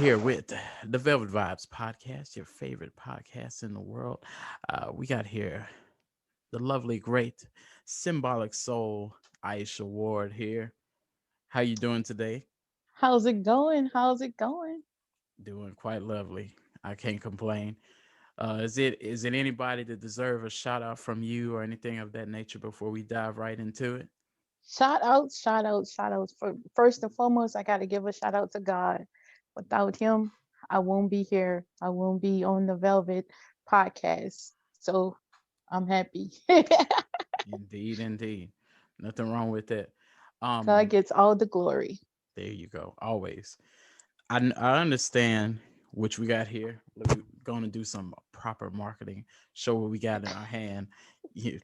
here with the Velvet Vibes podcast, your favorite podcast in the world. We got here the lovely, great, Symbolic Soul, Aisha Ward here. How you doing today? How's it going? How's it going? Doing quite lovely. I can't complain. Is it anybody that deserve a shout out from you or anything of that nature before we dive right into it? Shout outs, shout outs, shout outs. First and foremost, I got to give a shout out to God. Without Him, I won't be here. I won't be on the Velvet podcast. So I'm happy. Indeed, indeed. Nothing wrong with that. God Um, gets all the glory. there you go. Always. I understand which we got here. We're going to do some proper marketing, show what we got in our hand. You,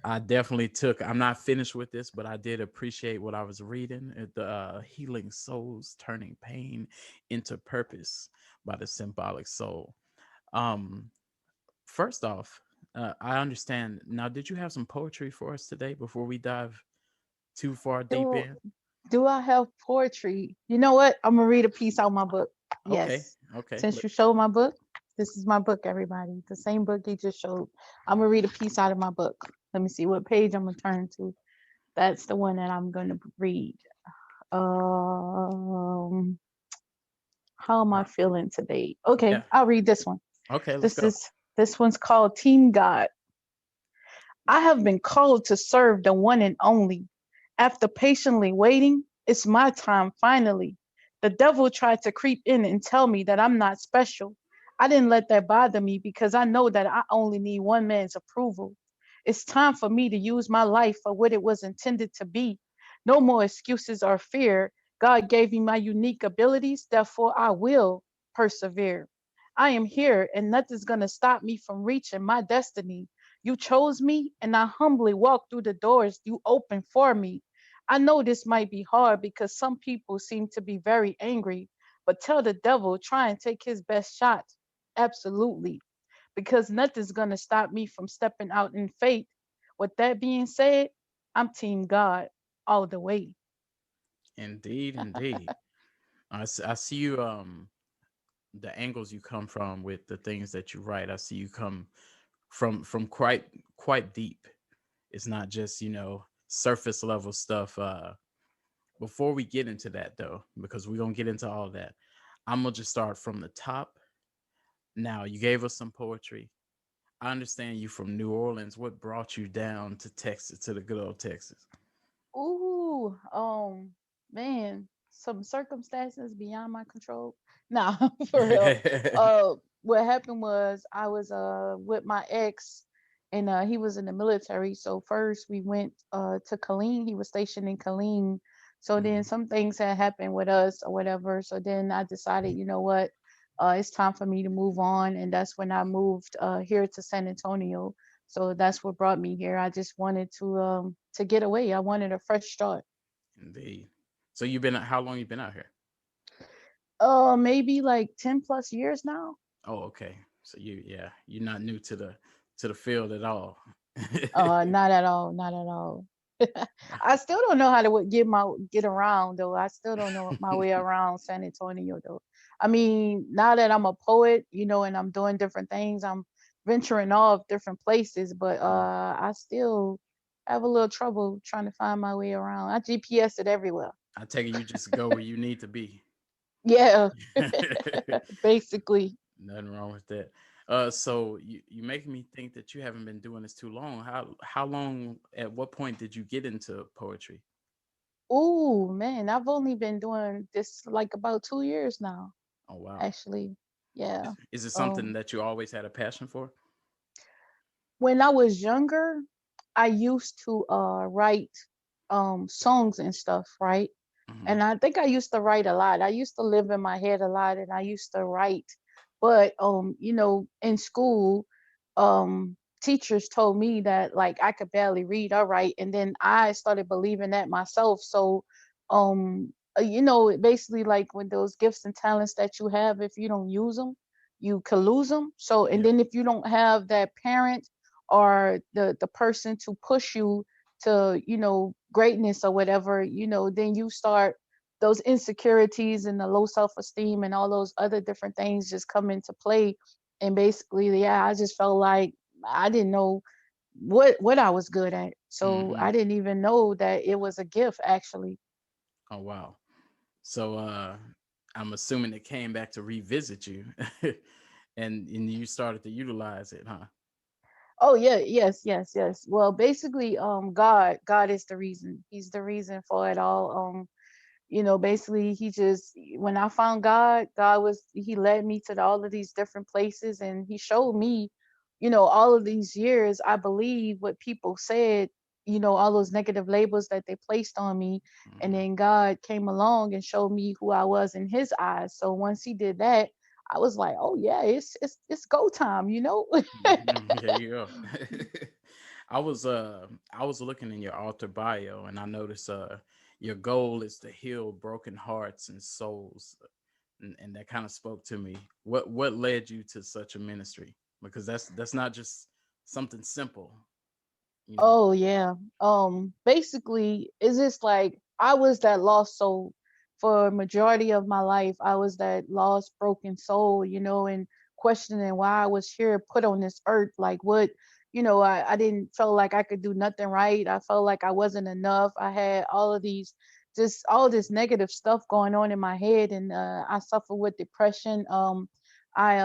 I definitely took. I'm not finished with this, but I did appreciate what I was reading. The Healing Souls, Turning Pain into Purpose by the Symbolic Soul. Um, First off, I understand. Now, did you have some poetry for us today before we dive too far deep Do in? do I have poetry? You know what? I'm gonna read a piece out of my book. Okay, Yes. okay. Since you showed my book, this is my book, everybody. The same book you just showed. I'm gonna read a piece out of my book. Let me see what page I'm gonna turn to. That's the one that I'm gonna read. Um, how am I Right. feeling today? Okay, Yeah. I'll read this one. Okay, let's This go. is this one's called Team God. I have been called to serve the one and only. After patiently waiting, it's my time finally. The devil tried to creep in and tell me that I'm not special. I didn't let that bother me because I know that I only need one man's approval. It's time for me to use my life for what it was intended to be. No more excuses or fear. God gave me my unique abilities, therefore I will persevere. I am here and nothing's going to stop me from reaching my destiny. You chose me, and I humbly walk through the doors you opened for me. I know this might be hard because some people seem to be very angry, but tell the devil, try and take his best shot. Absolutely. Because nothing's going to stop me from stepping out in faith. With that being said, I'm Team God all the way. Indeed, indeed. I see you the angles you come from with the things that you write. I see you come from quite deep. It's not just, surface level stuff. Before we get into that though, because we're going to get into all that. I'm going to just start from the top. Now, you gave us some poetry. I understand you from New Orleans. What brought you down to Texas, to the good old Texas? Ooh, man, some circumstances beyond my control. Nah, for real. What happened was I was with my ex, and he was in the military. So first we went to Killeen. He was stationed in Killeen. So then Mhm. some things had happened with us or whatever. So then I decided, you know what, it's time for me to move on, and that's when I moved here to San Antonio. So that's what brought me here. I just wanted to get away. I wanted a fresh start. Indeed. So you've been how long you been out here? Maybe like 10 plus years now. Oh, okay. So you're not new to the field at all. Not at all, not at all. I still don't know how to get around though. I still don't know my way around San Antonio though. I mean, now that I'm a poet, and I'm doing different things, I'm venturing off different places, but Mm. I still have a little trouble trying to find my way around. I GPS it everywhere. I take it you just go where you need to be. Yeah, basically. Nothing wrong with that. So you making me think that you haven't been doing this too long. How long? At what point did you get into poetry? Oh man, I've only been doing this like about 2 years now, Oh wow. actually. Yeah. Is it something Um, that you always had a passion for? when I was younger, I used to write songs and stuff, right? Hmm. And I think I used to write a lot. I used to live in my head a lot and I used to write. But in school, teachers told me that like I could barely read or write, and then I started believing that myself. So basically like with those gifts and talents that you have, if you don't use them, you could lose them. So and Yeah. then if you don't have that parent or the person to push you to greatness or whatever, then you start those insecurities and the low self-esteem and all those other different things just come into play. And basically, yeah, I just felt like I didn't know what I was good at. So Hmm. I didn't even know that it was a gift actually. Oh wow. So I'm assuming it came back to revisit you, and you started to utilize it, huh? Oh yeah, yes, yes, yes. Well, basically, God is the reason. He's the reason for it all. Basically, he just when I found God was he led me to all of these different places, and he showed me, all of these years, I believe what people said, all those negative labels that they placed on me, and Hmm. then God came along and showed me who I was in His eyes. So once He did that, I was like, oh yeah, it's go time. There you go. I was looking in your author bio, and I noticed your goal is to heal broken hearts and souls, and that kind of spoke to me. What led you to such a ministry? Because that's not just something simple, you know. Oh yeah. Basically, it's just like I was that lost soul for a majority of my life. I was that lost, broken soul, and questioning why I was here, put on this earth. Like what, I didn't feel like I could do nothing right. I felt like I wasn't enough. I had all of these, just all this negative stuff going on in my head, and I suffered with depression. I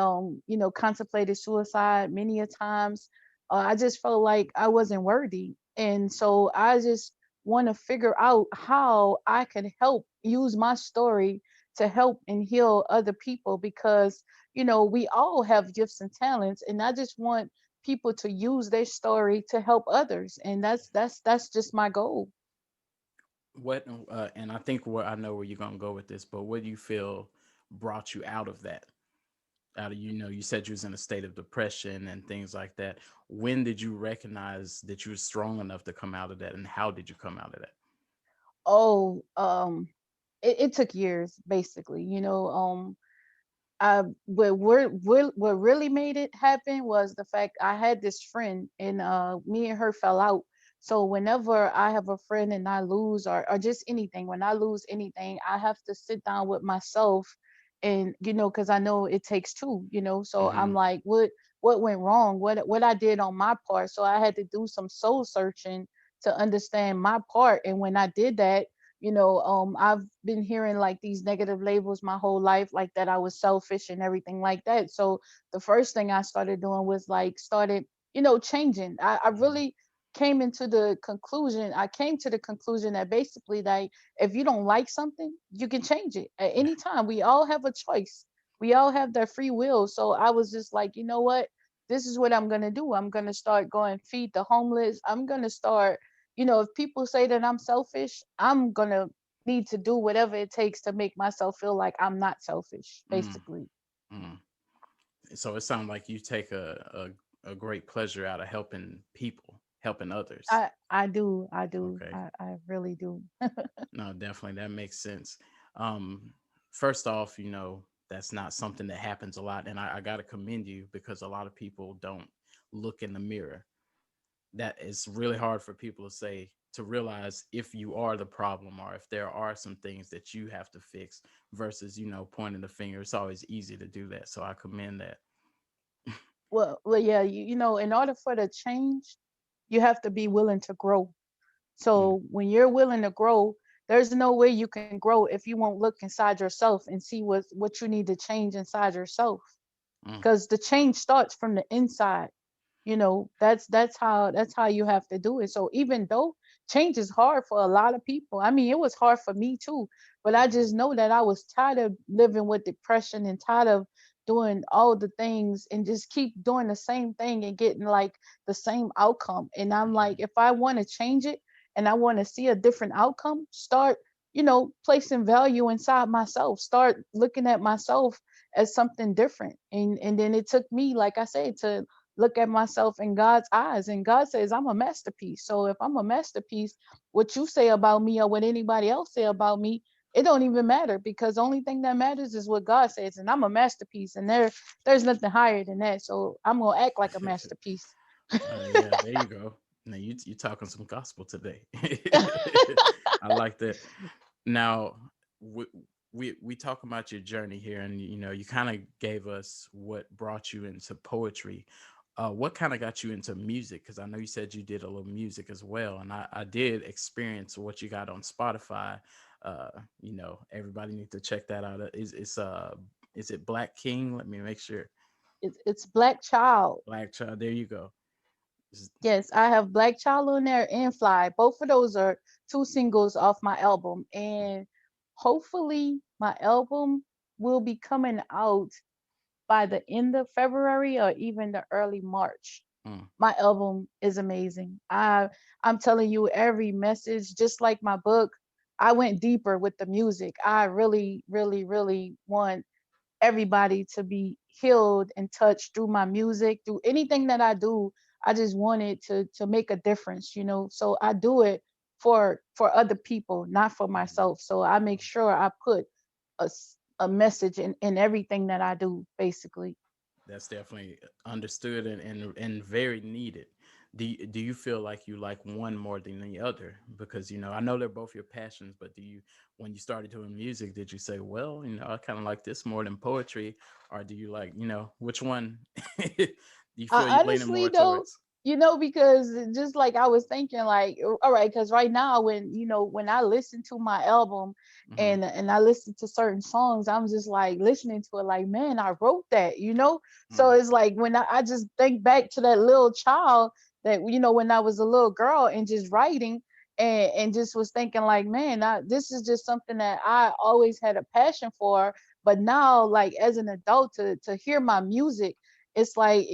contemplated suicide many a times. I just felt like I wasn't worthy. And so I just want to figure out how I can help use my story to help and heal other people because, we all have gifts and talents. And I just want people to use their story to help others. And that's just my goal. What and I think where I know where you're gonna go with this, but what do you feel brought you out of that? Out of you said you was in a state of depression and things like that. When did you recognize that you were strong enough to come out of that, and how did you come out of that? Oh, it took years basically, what really made it happen was the fact I had this friend and me and her fell out. So whenever I have a friend and I lose or just anything, when I lose anything, I have to sit down with myself and because I know it takes two, so I'm Hmm. like, what went wrong? What I did on my part. So I had to do some soul searching to understand my part. And when I did that, I've been hearing like these negative labels my whole life, like that I was selfish and everything like that. So the first thing I started doing was like started, changing. I really came to the conclusion that basically like if you don't like something, you can change it at any time. We all have a choice. We all have that free will. So I was just like, you know what? This is what I'm gonna do. I'm gonna start going feed the homeless. I'm gonna start, if people say that I'm selfish, I'm gonna need to do whatever it takes to make myself feel like I'm not selfish, Mm, basically. mm. So it sounds like you take a great pleasure out of helping people, helping others. I do. Okay. I really do. No, definitely that makes sense. First off, that's not something that happens a lot, and I got to commend you because a lot of people don't look in the mirror. That is really hard for people to say, to realize if you are the problem or if there are some things that you have to fix versus pointing the finger. It's always easy to do that, so I commend that. Well, yeah, in order for the change, you have to be willing to grow. Mm, So when you're willing to grow, there's no way you can grow if you won't look inside yourself and see what you need to change inside yourself. mm, Because the change starts from the inside. That's how you have to do it. So even though change is hard for a lot of people, I mean it was hard for me too, but I just know that I was tired of living with depression and tired of doing all the things and just keep doing the same thing and getting like the same outcome. And I'm like, if I want to change it and I want to see a different outcome, start placing value inside myself, start looking at myself as something different. And then it took me, like I said, to look at myself in God's eyes. And God says, I'm a masterpiece. So if I'm a masterpiece, what you say about me or what anybody else say about me, it don't even matter because the only thing that matters is what God says. And I'm a masterpiece. And there's nothing higher than that. So I'm gonna act like a mm. masterpiece. Yeah, there you go. Now you talking some gospel today. I like that. Now, we we talk about your journey here, and you kind of gave us what brought you into poetry. What kind of got you into music? Because I know you said you did a little music as well, and I did experience what you got on Spotify. uh Everybody need to check that out. Is it Black King? Let me make sure. It's Black Child. Black Child, there you go. Yes, I have Black Child on there and Fly. Both of those are two singles off my album. And hopefully my album will be coming out by the end of February or even the early March. Mm, My album is amazing. I'm telling you, every message, just like my book, I went deeper with the music. I really, really, really want everybody to be healed and touched through my music, through anything that I do. I just wanted to make a difference, you know. So I do it for other people, not for mm. myself. So I make sure I put a message in everything that I do, basically. That's definitely understood and very needed. Do you feel like you like one more than the other? Because I know they're both your passions, but when you started doing music, did you say, well, I kind of like this more than poetry, or do you like, which one? Do you feel you leaning Honestly more though, towards? because just like I was thinking, like, all right, because right now, when I listen to my album Hmm. and I listen to certain songs, I'm just like listening to it, like, man, I wrote that. So Mm, it's like when I just think back to that little child that when I was a little girl and just writing and just was thinking like, man, this is just something that I always had a passion for. But now, like as an adult, to hear my music, it's like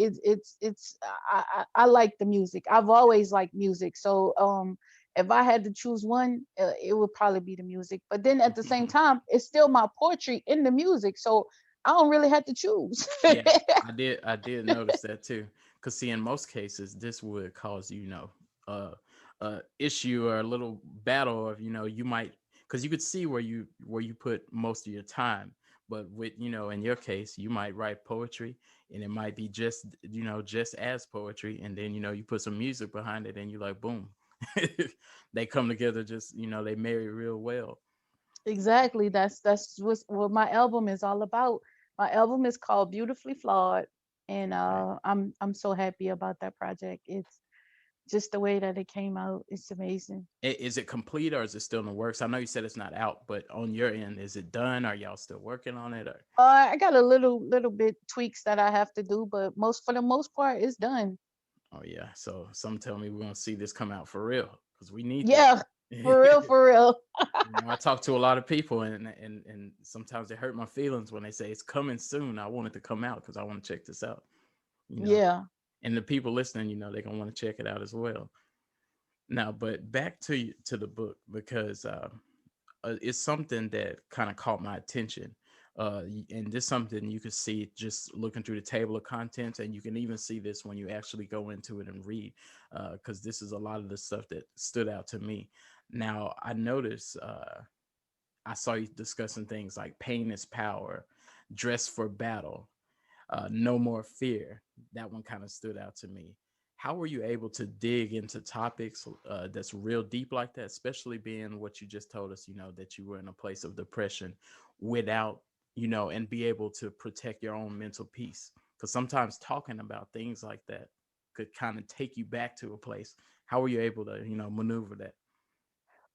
I like the music. I've always liked music. So if I had to choose one, it would probably be the music. But then at the same time, it's still my poetry in the music. So I don't really have to choose. yeah, I did notice that too. Cause see, in most cases, this would cause uh, issue or a little battle of you might, because you could see where you put most of your time. But with in your case, you might write poetry, and it might be just as poetry, and then you put some music behind it, and you like boom, they come together. Just they marry real well. Exactly. That's what my album is all about. My album is called Beautifully Flawed, and Okay. I'm so happy about that project. It's just the way that it came out. It's amazing. Is it complete or is it still in the works? I know you said it's not out, but on your end, is it done? Are y'all still working on it? Or I got a little bit tweaks that I have to do, but for the most part, it's done. oh yeah, so some tell me we're gonna see this come out for real because we need that. Yeah, for real, for real. I talk to a lot of people, and sometimes it hurt my feelings when they say it's coming soon. I want it to come out because I want to check this out. You know, Yeah. and the people listening, they're gonna want to check it out as well. Now, but back to the book because it's something that kind of caught my attention. And this something you can see just looking through the table of contents, and you can even see this when you actually go into it and read, because this is a lot of the stuff that stood out to me. Now, I noticed, I saw you discussing things like pain is power, dress for battle, no more fear. That one kind of stood out to me. How were you able to dig into topics that's real deep like that, especially being what you just told us, that you were in a place of depression without, and be able to protect your own mental peace? Because sometimes talking about things like that could kind of take you back to a place. How were you able to, maneuver that?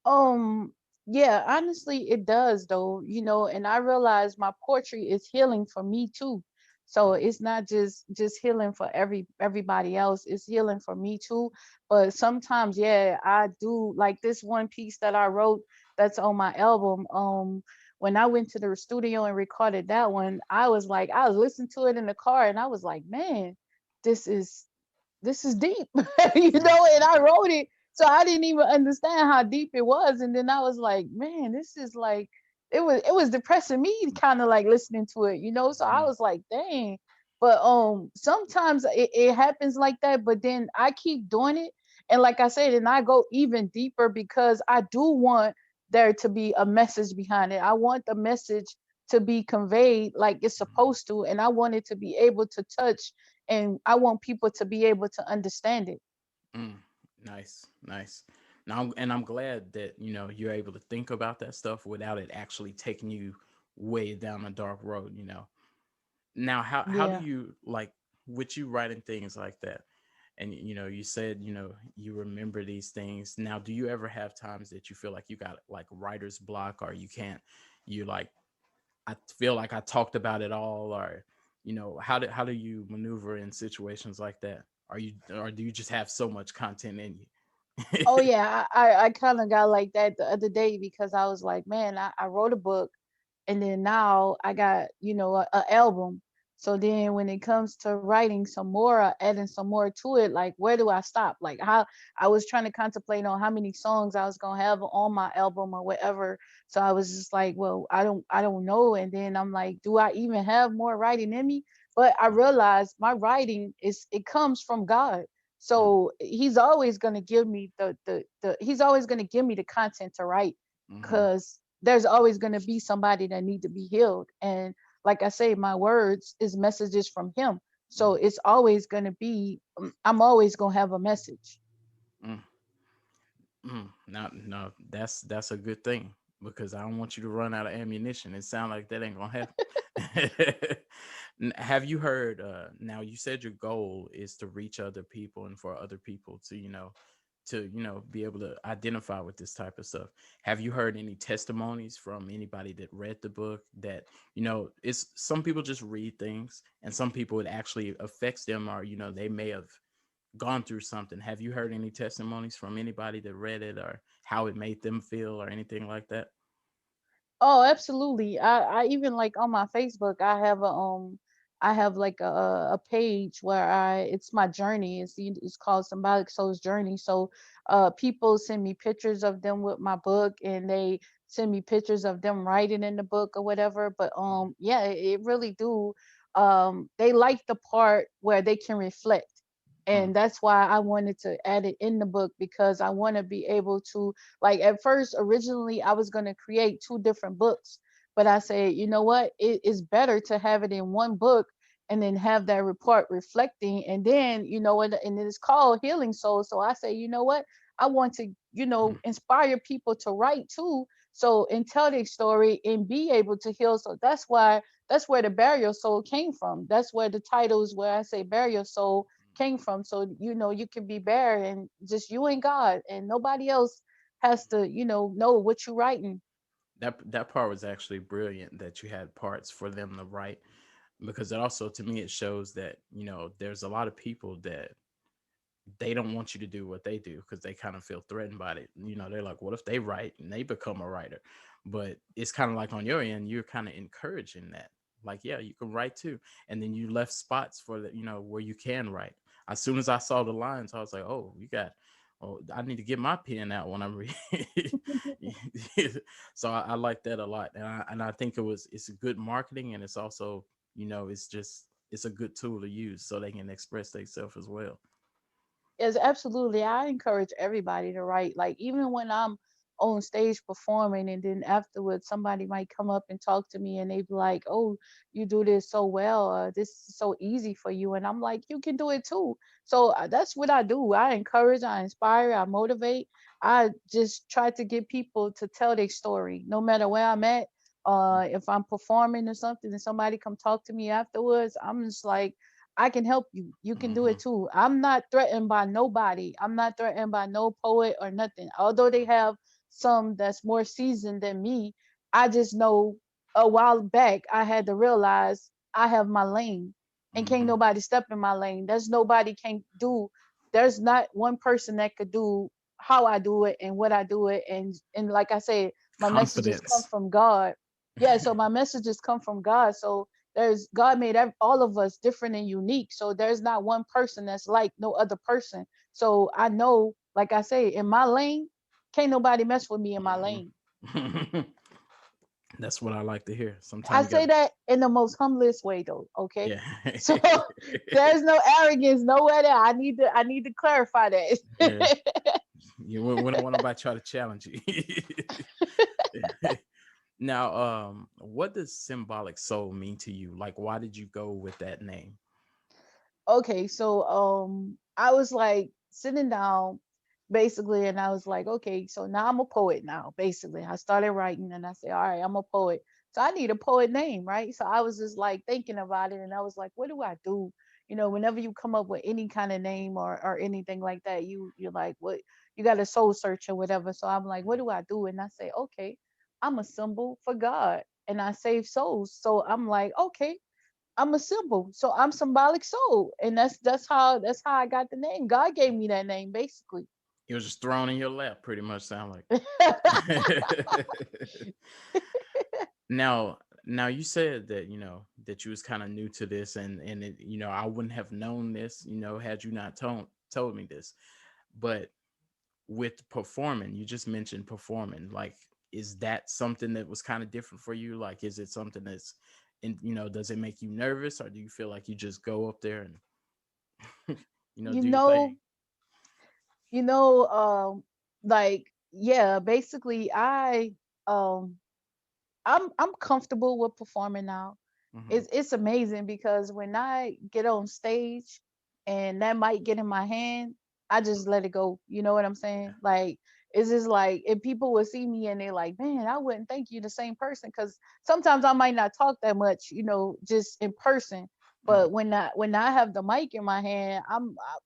Um, yeah, honestly, it does though, and I realize my poetry is healing for me too. So it's not just healing for everybody else, it's healing for me too. But sometimes, yeah, I do like this one piece that I wrote that's on my album. When I went to the studio and recorded that one, I was listening to it in the car and I was like, man, this is this is deep, Mm, and I wrote it. So I didn't even understand how deep it was. And then I was like, man, this is like, it was depressing me kind of like listening to it. So I mm, was like, dang. But sometimes it happens like that, but then I keep doing it. And like I said, and I go even deeper because I do want there to be a message behind it. I want the message to be conveyed like it's supposed to, and I want it to be able to touch, and I want people to be able to understand it. mm. Nice, nice. Now, and I'm glad that you're able to think about that stuff without it actually taking you way down a dark road. Now, how do Yeah. you like with you writing things like that? And you said you remember these things. Now, do you ever have times that you feel like you got like writer's block, or you can't? You like, I feel like I talked about it all, or how do you maneuver in situations like that? Or do you just have so much content in you? Oh yeah, I kind of got like that the other day because I was like, man, I wrote a book, and then now I got a album. So then when it comes to writing some more, adding some more to it, like where do I stop? Like how I was trying to contemplate on how many songs I was gonna have on my album or whatever. So I was just like, well, I don't know. And then I'm like, do I even have more writing in me? But I realized my writing it comes from God. Mm, So he's always gonna give me the he's always gonna give me the content to write, mhm, because there's always going to be somebody that need to be healed. And like I say, my words is messages from him. So mm, it's always going to be, I'm always going to have a message. mm, Now, no, that's a good thing, because I don't want you to run out of ammunition. It sounds like that ain't gonna happen. Have you heard? Now, you said your goal is to reach other people and for other people to be able to identify with this type of stuff. Have you heard any testimonies from anybody that read the book that it's some people just read things, and some people it actually affects them, or they may have gone through something. Have you heard any testimonies from anybody that read it, or how it made them feel, or anything like that? Oh, absolutely. I even like on my Facebook, I have like a page where it's my journey. It's called Symbolic Soul's Journey. So people send me pictures of them with my book, and they send me pictures of them writing in the book or whatever. But yeah, it really do. They like the part where they can reflect. Mm, And that's why I wanted to add it in the book, because I want to be able to, like, at first, originally, I was going to create two different books, but I said, you know what? It is better to have it in one book, and then have that report reflecting. And then, and it's called Healing Soul. So I say, you know what? I want to, mm, inspire people to write too. So, and tell their story and be able to heal. So that's where the burial soul came from. That's where the titles where I say burial soul came from. So, you can be bare and just you and God, and nobody else has to, know what you're writing. that part was actually brilliant, that you had parts for them to write, because it also, to me, it shows that there's a lot of people that they don't want you to do what they do, because they kind of feel threatened by it. They're like, what if they write and they become a writer? But it's kind of like, on your end, you're kind of encouraging that, like, yeah, you can write too. And then you left spots for the where you can write. As soon as I saw the lines, I was like, oh, I need to get my pen out when I'm reading. So I like that a lot, and I think it's a good marketing, and it's also it's a good tool to use so they can express themselves as well. Yes, absolutely. I encourage everybody to write. Like even when I'm on stage performing, and then afterwards somebody might come up and talk to me, and they be like, "Oh, you do this so well. This is so easy for you." And I'm like, "You can do it too." So that's what I do. I encourage, I inspire, I motivate. I just try to get people to tell their story, no matter where I'm at. If I'm performing or something, and somebody come talk to me afterwards, I'm just like, I can help you. You can do Mm-hmm. it too. I'm not threatened by nobody. I'm not threatened by no poet or nothing. Although they have some that's more seasoned than me, I just know a while back I had to realize I have my lane, and can't Mm-hmm. nobody step in my lane. There's nobody can do. There's not one person that could do how I do it and what I do it. And like I said, my messages come Confidence. from God. Yeah, so my messages come from God. So there's God made all of us different and unique. So there's not one person that's like no other person. So I know, like I say, in my lane, can't nobody mess with me in my lane. Mm-hmm. That's what I like to hear. I Sometimes you say got, that in the most humblest way though, okay? yeah. So there's no arrogance nowhere there. I need to clarify Yeah. that. You wouldn't want nobody try to challenge you. Now, what does symbolic soul mean to you? Like, why did you go with that name? Okay, so I was like sitting down, basically. And I was like, okay, so now I'm a poet now. Basically, I started writing, and I said, all right, I'm a poet. So I need a poet name, right? So I was just like thinking about it, and I was like, what do I do? Whenever you come up with any kind of name or anything like that, you're like, what? You got a soul search or whatever. So I'm like, what do I do? And I say, okay, I'm a symbol for God, and I save souls. So I'm like, okay, I'm a symbol. So I'm symbolic soul. And that's how I got the name. God gave me that name basically. It was just thrown in your lap, pretty much. Sound like. now, now you said that that you was kind of new to this, and I wouldn't have known this, had you not told me this. But with performing, you just mentioned performing. Like, is that something that was kind of different for you? Like, is it something that's, and does it make you nervous, or do you feel like you just go up there and you do your know, thing? you know, like yeah, basically um I'm comfortable with performing now. Hmm. It's amazing because when I get on stage and that mic get in my hand, I just let it go. You know what I'm Yeah. saying? Like it's just like if people would see me and they're like, man, I wouldn't think you the same person because sometimes I might not talk that much, just in person. Mm. But when I have the mic in my hand,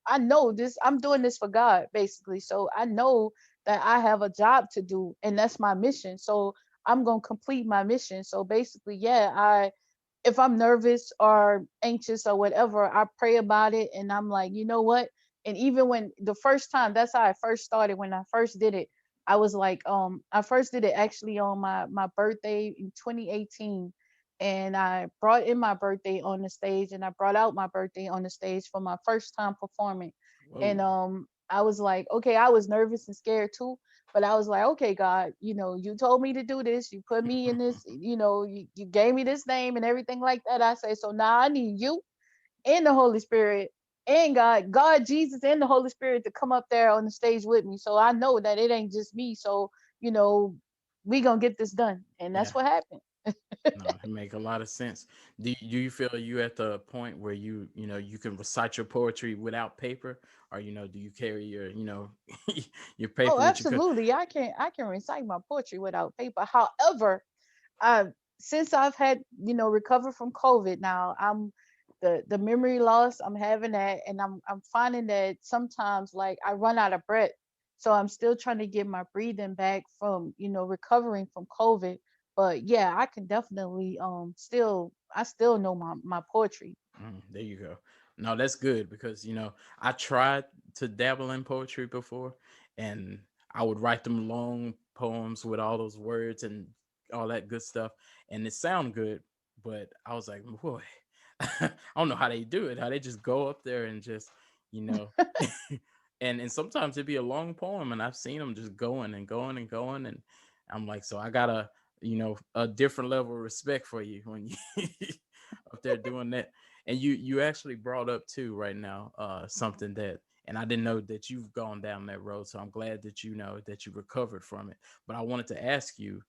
I know this. I'm doing this for God basically. So I know that I have a job to do, and that's my mission. So I'm gonna complete my mission. So basically, yeah, if I'm nervous or anxious or whatever, I pray about it and I'm like, you know what? And even when the first time, that's how I first started. When I first did it, I was like, I first did it actually on my birthday in 2018. And I brought in my birthday on the stage and I brought out my birthday on the stage for my first time performing. And Whoa. I was like, okay, I was nervous and scared too, but I was like, okay, God, you told me to do this. You put me in this, you gave me this name and everything like that. I say, so now I need you and the Holy Spirit and God, Jesus, and the Holy Spirit to come up there on the stage with me. So I know that it ain't just me. So, you know, we gonna get this done. And Yeah. that's what happened. No, it make a lot of sense. Do you feel you at the point where you can recite your poetry without paper, or do you carry your your Oh, paper with you? absolutely. I can recite my poetry without paper. However, uh, since I've had, recovered from COVID now, I'm the memory loss, I'm having that, and I'm finding that sometimes like I run out of breath. So I'm still trying to get my breathing back from, recovering from COVID. But yeah, I can definitely still I still know my poetry. There you go. No, that's good because I tried to dabble in poetry before, and I would write them long poems with all those words and all that good stuff, and it sound good. But I was like, boy, I don't know how they do it. How they just go up there and just you know, and sometimes it'd be a long poem, and I've seen them just going and going and going, and I'm like, so I got a different level of respect for you when you up there doing that. And you actually brought up too right now something that, and I didn't know that you've gone down that road, so I'm glad that you know that you recovered from it. But I wanted to ask you,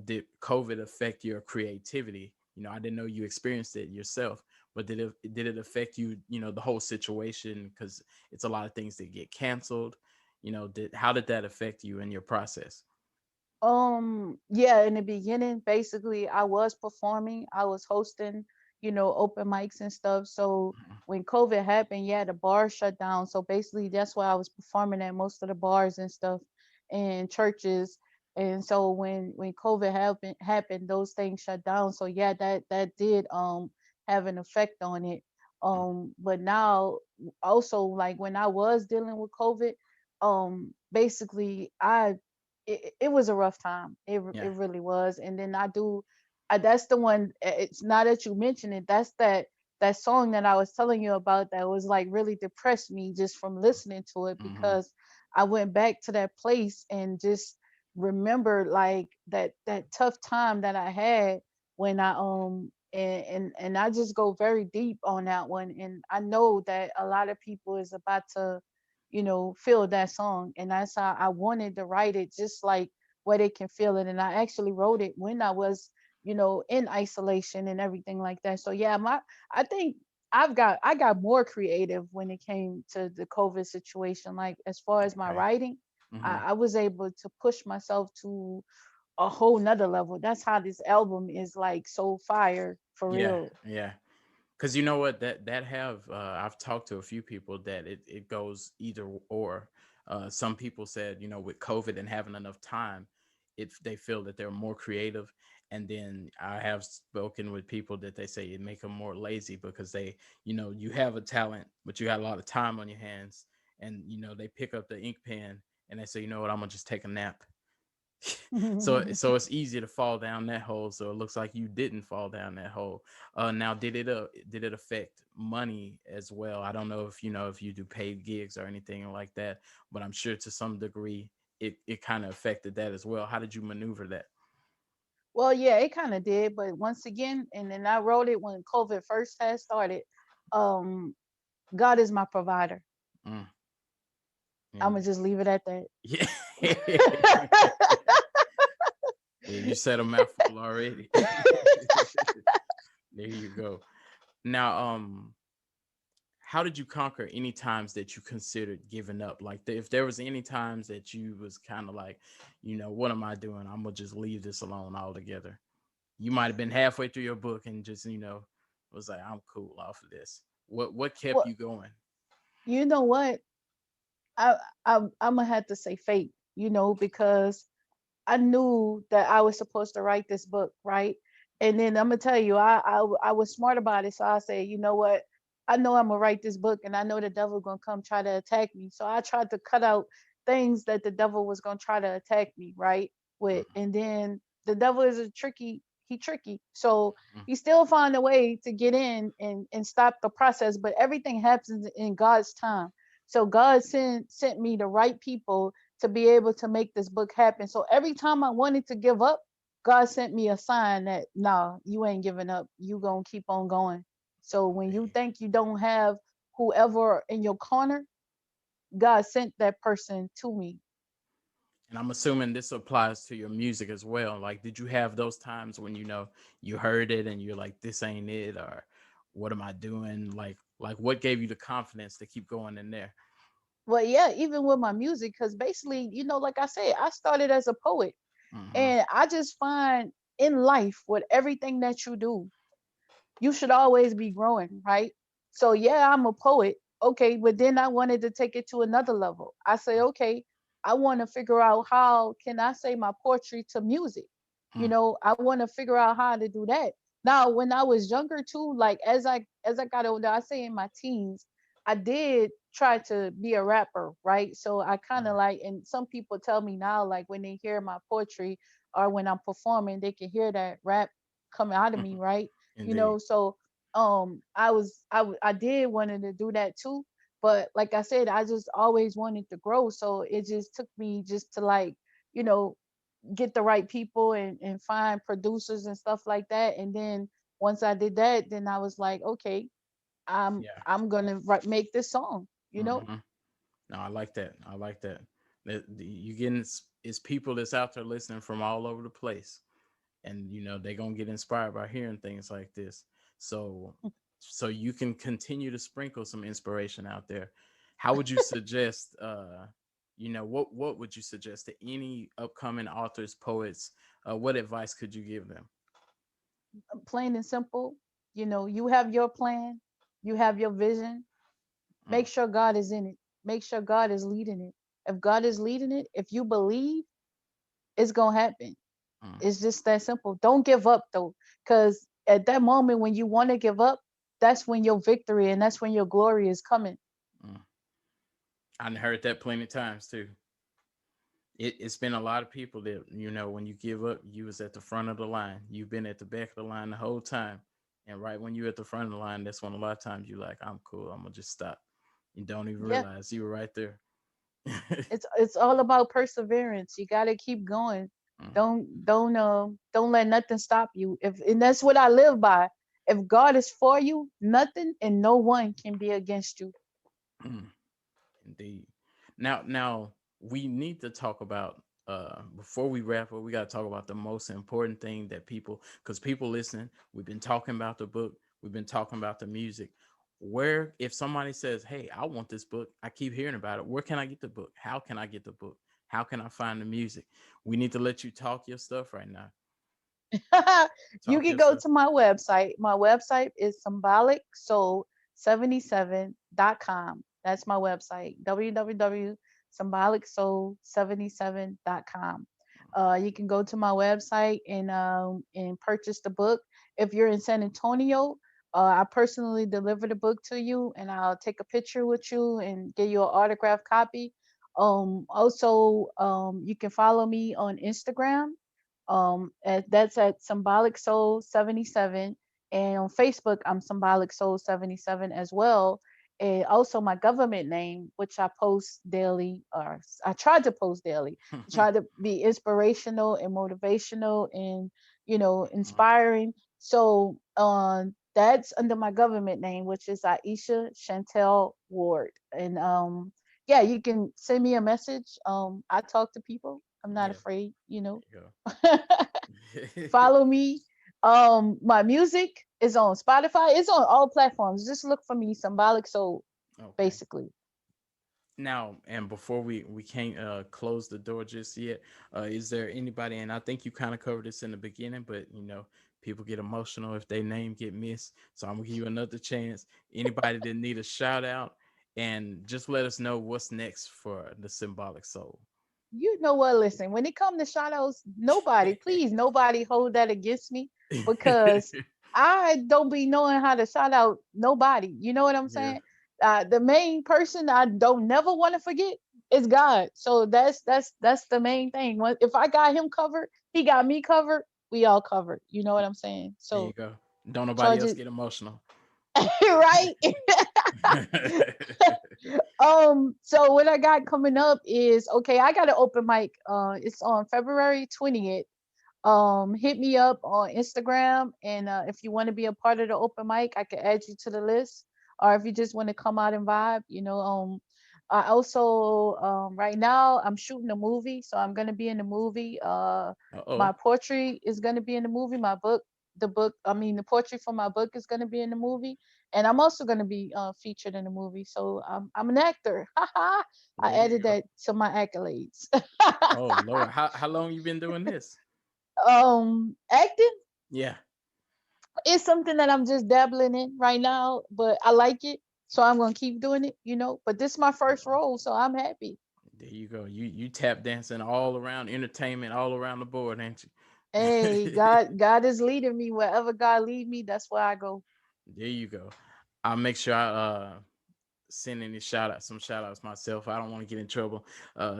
did COVID affect your creativity? I didn't know you experienced it yourself, but did it affect you, the whole situation, because it's a lot of things that get canceled. How did that affect you in your process? Yeah, in the beginning, basically, I was performing, I was hosting, open mics and stuff. So when COVID happened, yeah, the bars shut down. So basically, that's why I was performing at most of the bars and stuff and churches. And so when COVID happened, those things shut down. So yeah, that did have an effect on it. But now also like when I was dealing with COVID, basically it was a rough time. It Yeah. really was. And then that's the one. It's now that you mention it. That's that song that I was telling you about that was like really depressed me just from listening to it Hmm. because I went back to that place and just remembered like that tough time that I had when I and I just go very deep on that one. And I know that a lot of people is about to feel that song. And that's how I wanted to write it, just like where they can feel it. And I actually wrote it when I was, in isolation and everything like that. So yeah, I think I got more creative when it came to the COVID situation. Like as far as my Okay. writing, Hmm. I was able to push myself to a whole nother level. That's how this album is like so fire for Yeah, real. yeah. Because you know what, that have I've talked to a few people that it goes either or. Some people said, with COVID and having enough time, they feel that they're more creative. And then I have spoken with people that they say it make them more lazy because you have a talent, but you got a lot of time on your hands, and they pick up the ink pen and they say, you know what, I'm gonna just take a nap. So it's easy to fall down that hole. So it looks like you didn't fall down that hole. Now, did it affect money as well? I don't know if you do paid gigs or anything like that, but I'm sure to some degree it kind of affected that as well. How did you maneuver that? Well, yeah, it kind of did, but once again, and then I wrote it when COVID first had started. Um, God is my provider. Mm, I'm and gonna just leave it at that. yeah, yeah, you said a mouthful already. There you go. Now, how did you conquer any times that you considered giving up? Like, if there was any times that you was kind of like, what am I doing? I'm gonna just leave this alone altogether. You might have been halfway through your book and just was like, I'm cool off of this. What kept Well, you going? you know what? I, I'm gonna have to say fate. Because I knew that I was supposed to write this book, right? And then I'm gonna tell you, I was smart about it, so I said, you know what? I know I'm gonna write this book, and I know the devil gonna come try to attack me. So I tried to cut out things that the devil was gonna try to attack me, right? With, Mm, and then the devil is a tricky, he tricky, so mm, he still find a way to get in and stop the process. But everything happens in God's time. So God sent me the right people to be able to make this book happen. So every time I wanted to give up, God sent me a sign that no, you ain't giving up. You gonna keep on going. So when you see. think you don't have whoever in your corner, God sent that person to me. And I'm assuming this applies to your music as well. Like, did you have those times when you heard it and you're like, this ain't it, or what am I doing? Like what gave you the confidence to keep going in there? Well, yeah, even with my music, because basically, like I said, I started as a poet, Mm-hmm. and I just find in life with everything that you do, you should always be growing, right? So yeah, I'm a poet. Okay, but then I wanted to take it to another level. I say, okay, I want to figure out how can I say my poetry to music. Mm-hmm. I want to figure out how to do that. Now, when I was younger too, like as I got older, I say in my teens, I did try to be a rapper, right? So I kind of like, and some people tell me now, like when they hear my poetry or when I'm performing, they can hear that rap coming out of me, right? Indeed. So I did wanted to do that too, but like I said, I just always wanted to grow, so it just took me just to like you know get the right people and find producers and stuff like that. And then once I did that, then I was like, okay, Yeah. I'm gonna make this song. Mm-hmm. No, I like that. I like that. You getting it's people that's out there listening from all over the place, and they're gonna get inspired by hearing things like this. So you can continue to sprinkle some inspiration out there. How would you suggest what would you suggest to any upcoming authors, poets? What advice could you give them? Plain and simple. You have your plan, you have your vision. Mm, Make sure God is in it. Make sure God is leading it. If God is leading it, if you believe, it's gonna happen. mm, It's just that simple. Don't give up though, because at that moment when you want to give up, that's when your victory and that's when your glory is coming. mm. I done heard that plenty of times too. It's been a lot of people that when you give up, you was at the front of the line. You've been at the back of the line the whole time, and right when you're at the front of the line, that's when a lot of times you like, I'm cool, I'm gonna just stop. You don't even Yeah, realize you were right there. it's all about perseverance. You got to keep going. Mm, Don't let nothing stop you. If and that's what I live by. If God is for you, nothing and no one can be against you. mm. Indeed. Now we need to talk about before we wrap up, we got to talk about the most important thing that people, because people listening, we've been talking about the book, we've been talking about the music. Where, if somebody says, "Hey, I want this book. I keep hearing about it. Where can I get the book? How can I get the book? How can I find the music?" We need to let you talk your stuff right now. You Talk can your go stuff. to my website. My website is symbolicsoul77.com. That's my website, www.symbolicsoul77.com. You can go to my website and purchase the book. If you're in San Antonio, I personally deliver the book to you, and I'll take a picture with you and get you an autographed copy. Also, you can follow me on Instagram, that's at Symbolic Soul 77, and on Facebook I'm Symbolic Soul 77 as well. And also my government name, which I post daily, or I try to post daily, try to be inspirational and motivational and inspiring. So that's under my government name, which is Aisha Chantel Ward. And yeah, you can send me a message. I talk to people. I'm not Yeah, afraid. there you go. Follow me. My music is on Spotify. It's on all platforms. Just look for me, Symbolic Soul, Okay. basically. Now, and before we can't close the door just yet, is there anybody? And I think you kind of covered this in the beginning, but people get emotional if their name get missed. So I'm gonna give you another chance. Anybody that need a shout out, and just let us know what's next for the Symbolic Soul. You know what? Listen, when it comes to shout outs, nobody, please, nobody hold that against me, because I don't be knowing how to shout out nobody. You know what I'm Yeah, saying? The main person I don't never want to forget is God. So that's the main thing. If I got him covered, he got me covered. We all covered. You know what I'm saying? there you So go. Don't nobody charge else it get emotional. right. So what I got coming up is, okay, I got an open mic. It's on February 20th. Hit me up on Instagram, and if you want to be a part of the open mic, I can add you to the list. Or if you just want to come out and vibe. I also, right now I'm shooting a movie, so I'm gonna be in the movie. My Uh-oh. poetry is gonna be in the movie. My book, the poetry for my book is gonna be in the movie, and I'm also gonna be featured in the movie. So I'm an actor. I There you added go. that to my accolades. Oh Lord, how long you been doing this? Acting Yeah, is something that I'm just dabbling in right now, but I like it, so I'm gonna keep doing it. But this is my first role, so I'm happy. there you go. You tap dancing all around entertainment, all around the board, ain't Hey, you? God is leading me wherever God lead me. That's where I go. There you go. I'll make sure I send any some shout outs myself. I don't want to get in trouble.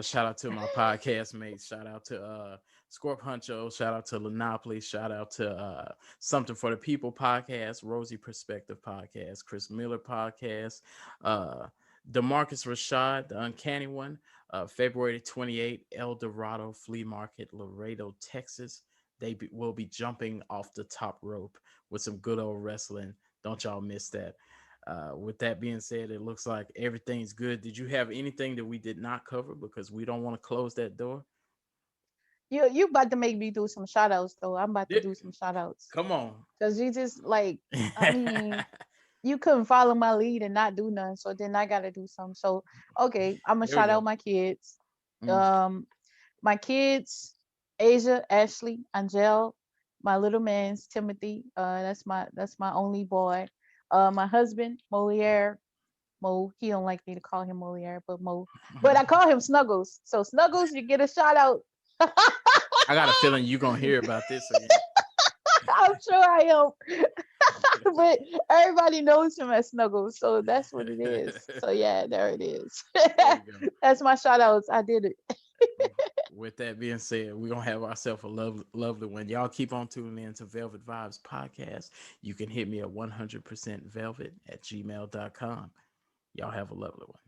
Shout out to my podcast mates. Shout out to Scorp Huncho. Shout out to Lenopoly. Shout out to Something for the People podcast, Rosie Perspective podcast, Chris Miller podcast, uh Demarcus Rashad, the Uncanny One, February 28th, El Dorado Flea Market, Laredo, Texas. Will be jumping off the top rope with some good old wrestling. Don't y'all miss that. With that being said, it looks like everything's good. Did you have anything that we did not cover, because we don't want to close that door? You about to make me do some shout outs though. I'm about to Yeah, do some shout outs. come on. Cause you just like, I mean, you couldn't follow my lead and not do none. So then I gotta do some. So okay, I'm gonna There we shout out go. my kids. Mm. Um my kids, Asia, Ashley, Angel, my little man's Timothy. That's my only boy. My husband, Moliere. Mo, he don't like me to call him Moliere, but Mo. But I call him Snuggles. So Snuggles, you get a shout out. I got a feeling you're gonna hear about this again. I'm sure I am. But everybody knows him as Snuggles, so that's what it is. So yeah, there it is. There you go. That's my shout outs. I did it. With that being said, we're gonna have ourselves a lovely one. Y'all keep on tuning in to Velvet Vibes podcast. You can hit me at 100% velvet at gmail.com. Y'all have a lovely one.